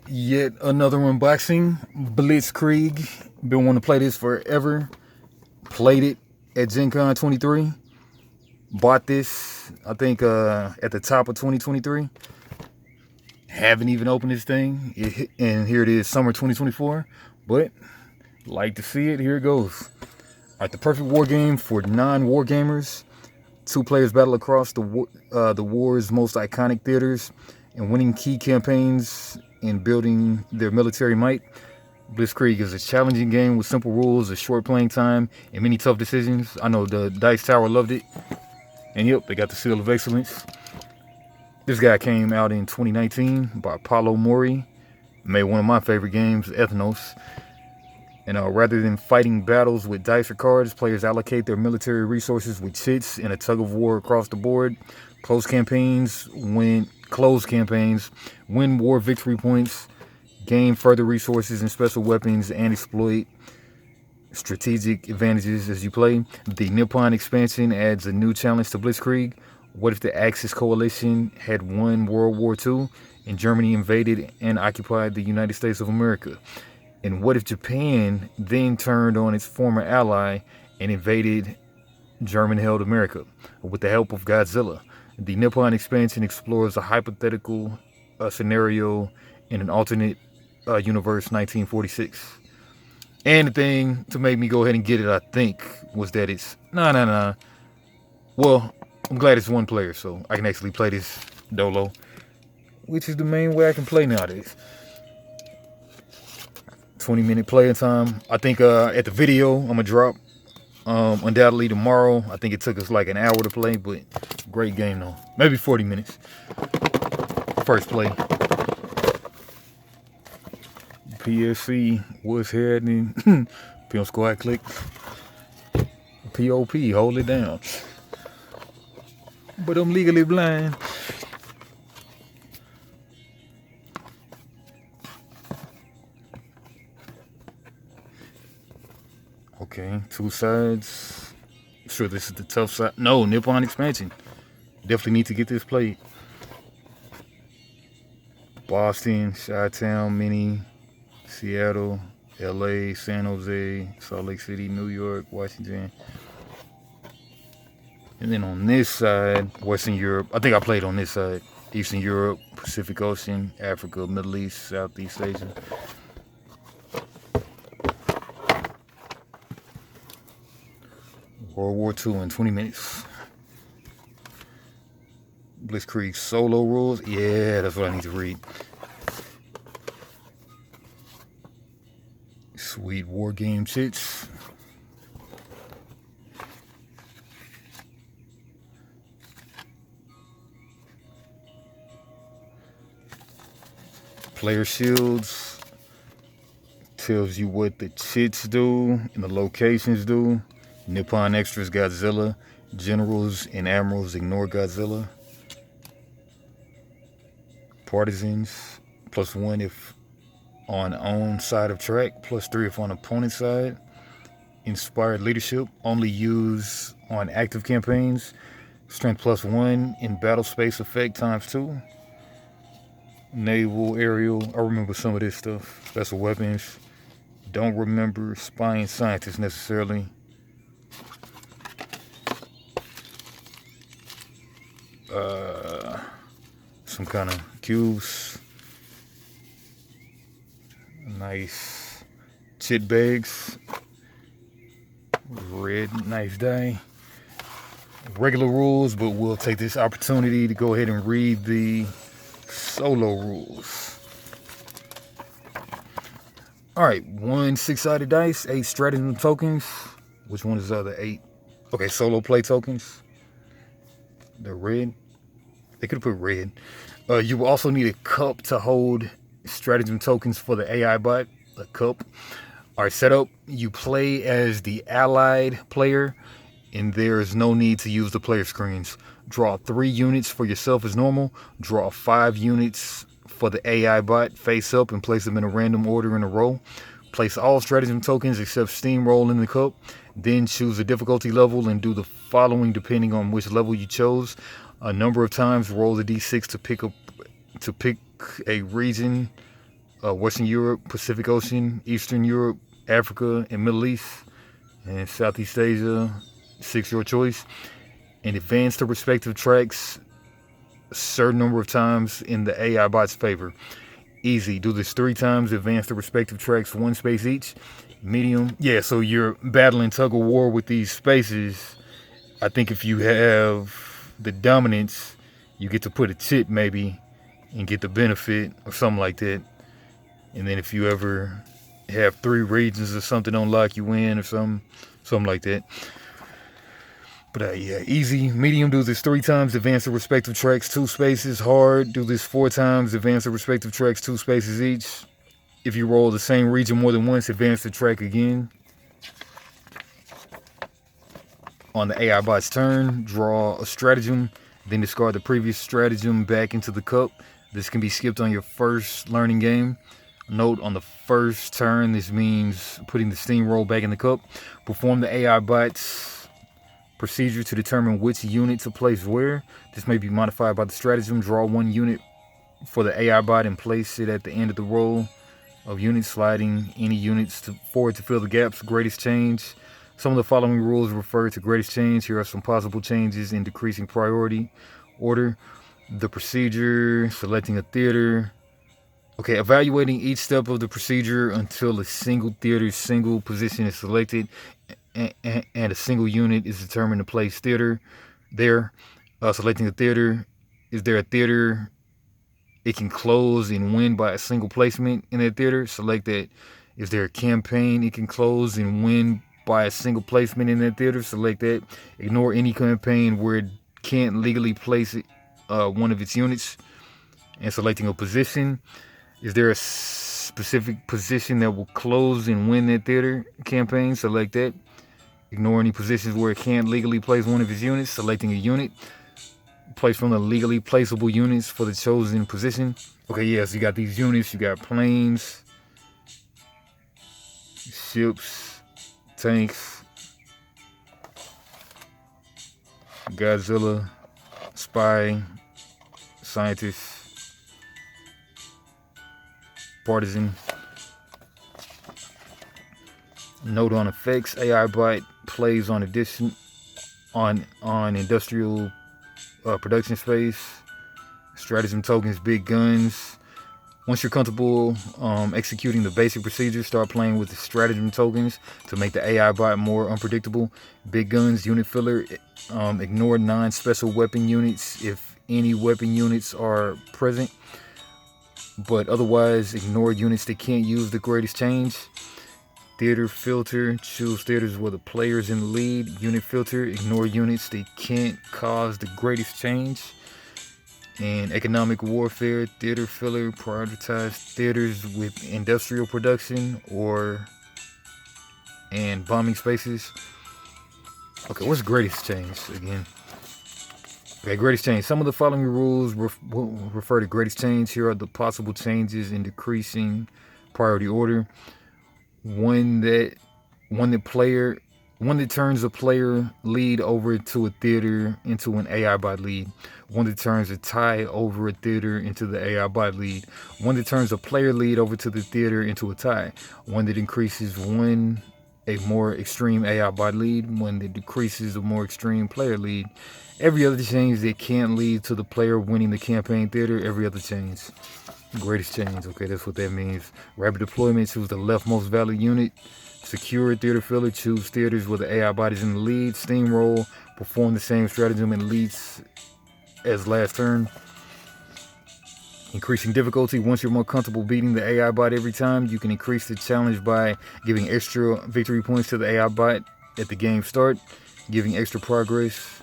Yet another unboxing. Blitzkrieg. Been wanting to play this forever. Played it at Gen Con 23. Bought this, I think, at the top of 2023. Haven't even opened this thing. And here it is, summer 2024. But, like to see it, here it goes. Alright, the perfect war game for non-war gamers. Two players battle across the war's most iconic theaters and winning key campaigns and building their military might. Blitzkrieg is a challenging game with simple rules, a short playing time, and many tough decisions. I know the Dice Tower loved it. And yep, they got the Seal of Excellence. This guy came out in 2019 by Paulo Mori. Made one of my favorite games, Ethnos. And rather than fighting battles with dice or cards, players allocate their military resources with chits in a tug of war across the board. Close campaigns, win war victory points, gain further resources and special weapons, and exploit strategic advantages as you play. The Nippon expansion adds a new challenge to Blitzkrieg. What if the Axis coalition had won World War II and Germany invaded and occupied the United States of America? And what if Japan then turned on its former ally and invaded German-held America with the help of Godzilla? The Nippon expansion explores a hypothetical scenario in an alternate universe 1946. And the thing to make me go ahead and get it, I think, was that it's... Nah. Well, I'm glad it's one player, so I can actually play this dolo, which is the main way I can play nowadays. 20-minute playing time. I think at the video I'm gonna drop undoubtedly tomorrow. I think it took us like an hour to play, but great game though. Maybe 40 minutes. First play. PSC was heading. Film squad click. POP, hold it down. But I'm legally blind. Okay, two sides. Sure, this is the tough side. No, Nippon expansion. Definitely need to get this played. Boston, Chi-Town, Mini, Seattle, LA, San Jose, Salt Lake City, New York, Washington. And then on this side, Western Europe. I think I played on this side. Eastern Europe, Pacific Ocean, Africa, Middle East, Southeast Asia. World War II in 20 minutes. Blitzkrieg solo rules. Yeah, that's what I need to read. Sweet war game chits. Player shields. Tells you what the chits do and the locations do. Nippon extras Godzilla. Generals and admirals ignore Godzilla. Partisans +1 if on own side of track, +3 if on opponent side. Inspired leadership only use on active campaigns. Strength +1 in battle space effect ×2. Naval, aerial, I remember some of this stuff. Special weapons. Don't remember spying scientists necessarily. Some kind of cubes. Nice chit bags. Red, nice die. Regular rules, but we'll take this opportunity to go ahead and read the solo rules. Alright, 1 6-sided dice, 8 stratagem tokens. Which one is the other 8? Okay, solo play tokens. They're red. They could have put red. You will also need a cup to hold stratagem tokens for the AI bot. A cup. Alright, setup. You play as the allied player, and there is no need to use the player screens. Draw 3 units for yourself as normal. Draw 5 units for the AI bot face up and place them in a random order in a row. Place all stratagem tokens except steamroll in the cup. Then choose a difficulty level and do the following depending on which level you chose. A number of times roll the d6 to pick a region Western Europe, Pacific Ocean, Eastern Europe, Africa, and Middle East, and Southeast Asia. 6 your choice. And advance the respective tracks a certain number of times in the AI bot's favor. Easy. Do this 3 times. Advance the respective tracks 1 space each. Medium. Yeah, so you're battling tug of war with these spaces. I think if you have the dominance, you get to put a chip maybe and get the benefit or something like that. And then if you ever have 3 regions or something on lock, you win or something like that. But yeah, easy. Medium, do this 3 times, advance the respective tracks 2 spaces. Hard, do this 4 times, advance the respective tracks 2 spaces each. If you roll the same region more than once, advance the track again. On the AI bot's turn, draw a stratagem, then discard the previous stratagem back into the cup. This can be skipped on your first learning game. Note, on the first turn, this means putting the steamroll back in the cup. Perform the AI bot's procedure to determine which unit to place where. This may be modified by the stratagem. Draw 1 unit for the AI bot and place it at the end of the row of units, sliding any units forward to fill the gaps. Greatest change. Some of the following rules refer to greatest change. Here are some possible changes in decreasing priority order. The procedure, selecting a theater. Okay, evaluating each step of the procedure until a single theater's single position is selected and a single unit is determined to place theater there. Selecting a theater. Is there a theater it can close and win by a single placement in that theater? Select that. Is there a campaign it can close and win by a single placement in that theater? Select that. Ignore any campaign where it can't legally place it, one of its units. And selecting a position. Is there a specific position that will close and win that theater campaign? Select that. Ignore any positions where it can't legally place one of its units. Selecting a unit. Place from the legally placeable units for the chosen position. Okay, yeah, so you got these units. You got planes, ships, tanks, Godzilla, spy, scientist, partisan. Note on effects: AI bot plays on industrial production space. Stratagem tokens, big guns. Once you're comfortable executing the basic procedure, start playing with the stratagem tokens to make the AI bot more unpredictable. Big guns, unit filler. Ignore non-special weapon units if any weapon units are present, but otherwise ignore units that can't use the greatest change. Theater filter, choose theaters where the player's in the lead. Unit filter, ignore units that can't cause the greatest change. And economic warfare, theater filler, prioritize theaters with industrial production and bombing spaces. Okay, what's greatest change again? Okay, greatest change. Some of the following rules refer to greatest change. Here are the possible changes in decreasing priority order. One that turns a player lead over to a theater into an AI bot lead. One that turns a tie over a theater into the AI bot lead. One that turns a player lead over to the theater into a tie. One that increases a more extreme AI bot lead. One that decreases a more extreme player lead. Every other change that can't lead to the player winning the campaign theater. Every other change. Greatest change. Okay, that's what that means. Rapid deployment, choose the leftmost valid unit. Secure theater filler, choose theaters where the AI bot is in the lead. Steamroll, perform the same stratagem and leads as last turn. Increasing difficulty, once you're more comfortable beating the AI bot every time, you can increase the challenge by giving extra victory points to the AI bot at the game start, giving extra progress.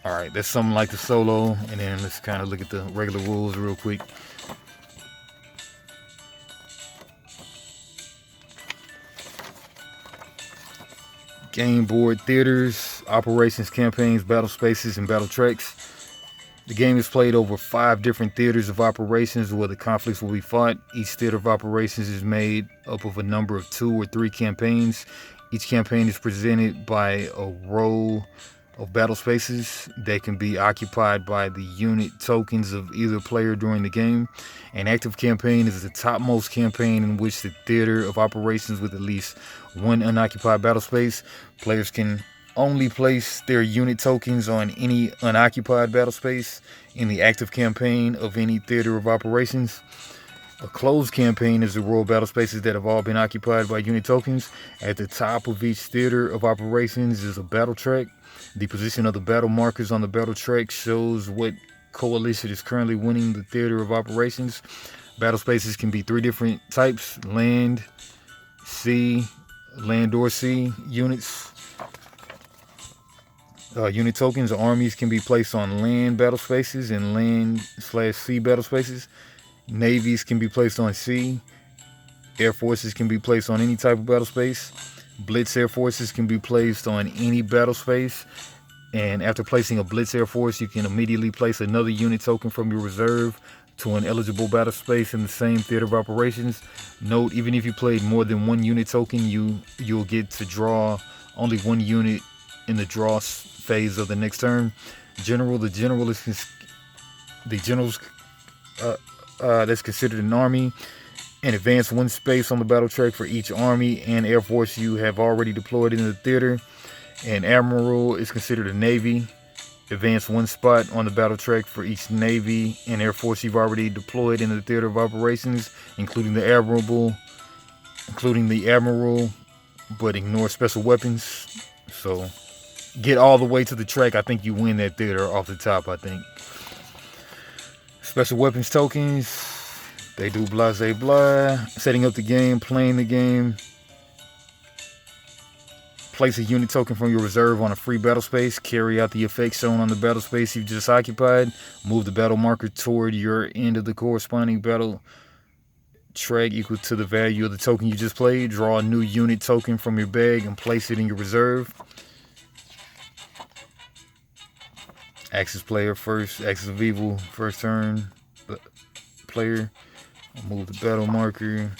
All right, that's something like the solo, and then let's kind of look at the regular rules real quick. Game board, theaters, operations, campaigns, battle spaces, and battle tracks. The game is played over 5 different theaters of operations where the conflicts will be fought. Each theater of operations is made up of a number of 2 or 3 campaigns. Each campaign is presented by a row of battle spaces that can be occupied by the unit tokens of either player during the game. An active campaign is the topmost campaign in which the theater of operations with at least one unoccupied battle space. Players can only place their unit tokens on any unoccupied battle space in the active campaign of any theater of operations. A closed campaign is the row of battle spaces that have all been occupied by unit tokens. At the top of each theater of operations is a battle track. The position of the battle markers on the battle track shows what coalition is currently winning the theater of operations. Battle spaces can be 3 different types: land, sea, land or sea units. Unit tokens or armies can be placed on land battle spaces and land/sea battle spaces. Navies can be placed on sea. Air forces can be placed on any type of battle space. Blitz air forces can be placed on any battle space. And after placing a Blitz air force, you can immediately place another unit token from your reserve to an eligible battle space in the same theater of operations. Note, even if you played more than 1 unit token, you'll get to draw only 1 unit in the draw phase of the next turn. The general is that's considered an army, and advance 1 space on the battle track for each army and air force you have already deployed in the theater. An admiral is considered a navy. Advance 1 spot on the battle track for each navy and air force you've already deployed in the theater of operations, including the admiral, but ignore special weapons. So get all the way to the track. I think you win that theater off the top, I think. Special weapons tokens, they do blah, blah, blah. Setting up the game, playing the game. Place a unit token from your reserve on a free battle space. Carry out the effect shown on the battle space you've just occupied. Move the battle marker toward your end of the corresponding battle track equal to the value of the token you just played. Draw a new unit token from your bag and place it in your reserve. Axis player first, axis of evil, first turn player. Move the battle marker.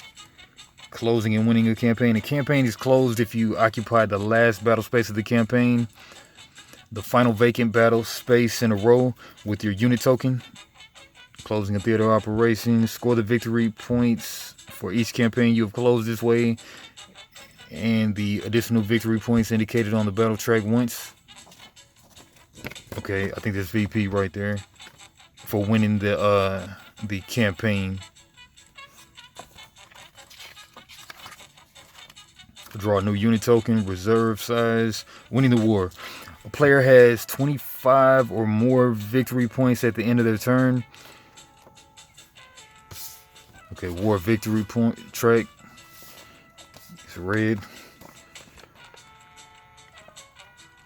Closing and winning a campaign. A campaign is closed if you occupy the last battle space of the campaign, the final vacant battle space in a row with your unit token. Closing a theater operation. Score the victory points for each campaign you have closed this way, and the additional victory points indicated on the battle track once. Okay, I think that's VP right there for winning the campaign. Draw a new unit token, reserve size, winning the war. A player has 25 or more victory points at the end of their turn. Okay, war victory point track. It's red.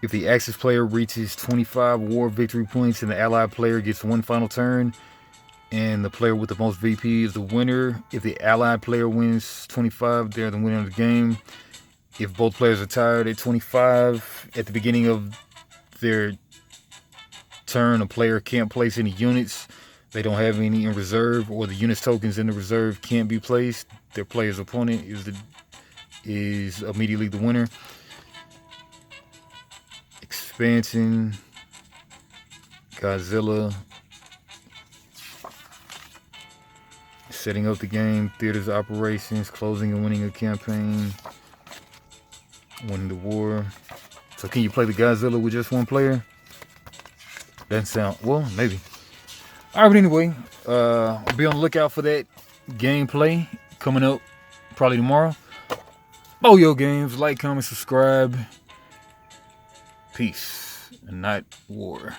If the Axis player reaches 25 war victory points and the allied player gets 1 final turn, and the player with the most VP is the winner. If the allied player wins 25, they're the winner of the game. If both players are tied at 25 at the beginning of their turn, a player can't place any units. They don't have any in reserve, or the units tokens in the reserve can't be placed. Their player's opponent is immediately the winner. Expansion, Godzilla, setting up the game, theaters operations, closing and winning a campaign, winning the war. So can you play the Godzilla with just 1 player? Doesn't sound, well, maybe. All right, but anyway, be on the lookout for that gameplay coming up probably tomorrow. Boyo Games, like, comment, subscribe. Peace and not war.